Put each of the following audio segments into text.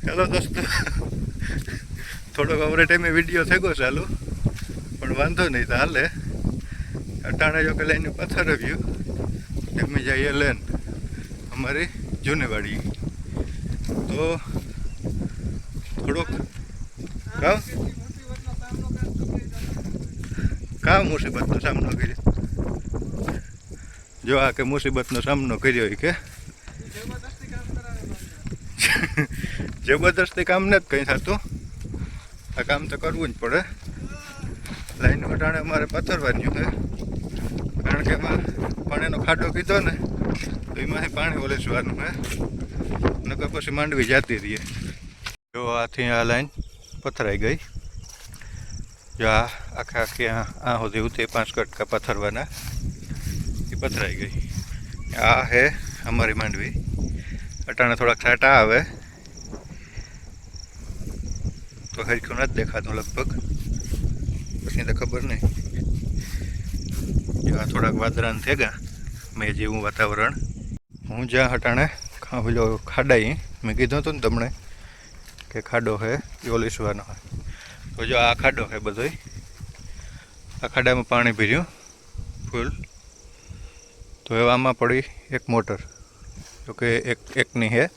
Hello દોસ્તો, થોડોક અવરે ટાઈમે વિડીયો થઈ ગયો ચાલુ, પણ વાંધો નહીં તો હાલે. અટાણે જો કે લઈને પથ્થર આવ્યું એમ જઈએ લેન અમારી જૂનેવાડી. તો થોડોક કા મુસીબતનો સામનો કર્યો? જો આ કે મુસીબતનો સામનો કર્યો કે જબરદસ્તી કામ નથી કંઈ થતું, આ કામ તો કરવું જ પડે. લાઈન વટાણે અમારે પથ્થરવાની છે, કારણ કે એમાં પાણીનો ખાડો કીધો ને તો એમાંથી પાણી ઓલેસવાનું છે, નકર પછી માંડવી જાતી રહીએ. જો આથી આ લાઈન પથરાઈ ગઈ. જો આ આખી આ સુધી ઉતે 5 કટકા પથ્થરવાના એ પથરાઈ ગઈ. આ હે અમારી માંડવી. અટાણે થોડાક છાંટા આવે તો હરખું નથી દેખાતું લગભગ, પછી તો ખબર નહીં. આ થોડાક વાદળાને થઈ ગયા મેં જેવું વાતાવરણ. હું જ્યાં હટાણે પેલો ખાડાઈ મેં કીધું હતું ને તમને કે ખાડો છે એ ઓલીસવાનો હોય. તો જો આ ખાડો છે બધો, આ ખાડામાં પાણી ભર્યું ફૂલ. તો હવે આમાં પડી એક મોટર, જો કે એકની છે એ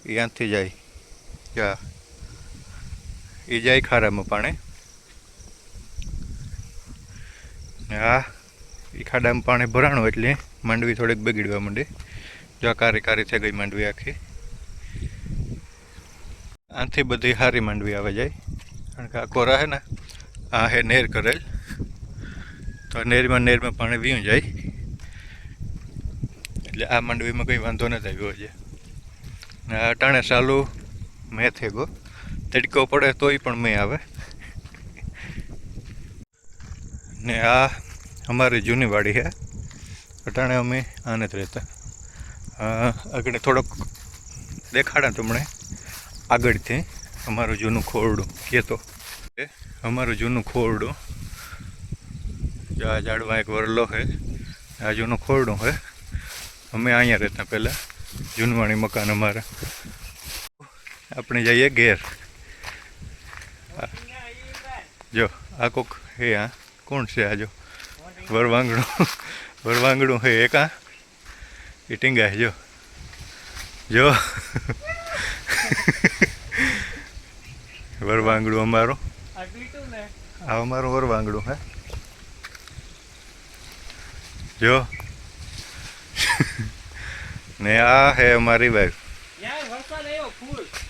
ત્યાંથી જાય, જા એ જાય ખારામાં પાણી. હા, એ ખાડામાં પાણી ભરાણું એટલે માંડવી થોડીક બગડવા માંડી. જો કારી કારી થઈ ગઈ માંડવી આખી. આથી બધી સારી માંડવી આવે જાય, કારણ કે આ કોરા છે ને આ હે નેર કરેલ, તો નેરમાં પાણી વીયું જાય એટલે આ માંડવીમાં કંઈ વાંધો નથી આવ્યો છે. આ ટાણે ચાલુ મેં થઈ ગયો, તડકો પડે તોય પણ મેં આવે. ને આ અમારી જૂની વાડી છે. અટાણે અમે આને જ રહેતા. આગળ થોડોક દેખાડા તમને આગળથી અમારું જૂનું ખોરડું કહેતો, અમારું જૂનું ખોરડું. આ ઝાડમાં એક વરલો છે, આ જૂનું ખોરડું છે. અમે અહીંયા રહેતા પહેલાં, જૂનવાણી મકાન અમારા. આપણે જઈએ ઘેર. જો આ કોક હે, આ કોણ છે? આ જો વરવાંગડું હે એક, આ એ ટીંગાય. જો જો વરવાંગડું અમારું, આ અમારું વરવાંગડું હે. જો ને આ હે અમારી વાઈફ.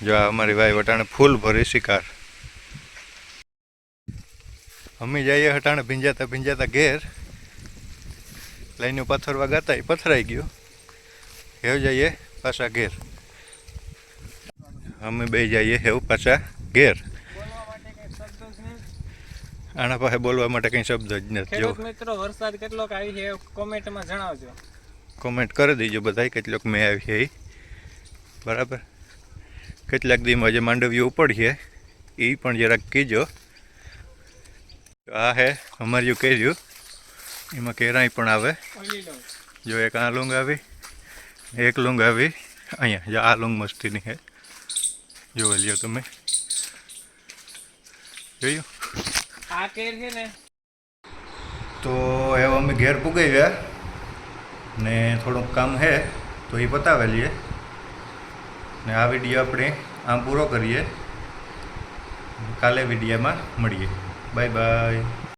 જો આ અમારી વાઈફ અટાણે ફૂલ ભરી શિકાર. અમે જઈએ હટાણે ભીંજાતા ઘેર. લઈને પથ્થરવા ગાતા એ પથરાઈ ગયો. હેવ જઈએ પાછા ઘેર. અમે બે જઈએ હેવ પાછા ઘેર. આના પાસે બોલવા માટે કંઈ શબ્દ જ નથી. જો મિત્રો, વરસાદ કેટલોક આવી છે કોમેન્ટમાં જણાવજો. કોમેન્ટ કરી દેજો બધા કેટલોક મેં આવી છે એ. બરાબર, કેટલાક દીમાં જે માંડવીઓ ઉપડીએ એ પણ જરાક કીજો. આ હે અમારું કેર્યું, એમાં કેરાઈ પણ આવે. જો એક આ લૂંગ આવી, એક લૂંગ આવી અહીંયા. જો આ લૂંગ મસ્તીની છે, જોઈ લ્યો તમે. જોયું આ કેર છે ને. તો એવા અમે ઘેર પૂગાઈ ગયા ને થોડુંક કામ છે તો એ પતાવી લઈએ ને આ વિડીયો આપણે આમ પૂરો કરીએ. કાલે વિડીયોમાં મળીએ. Bye bye.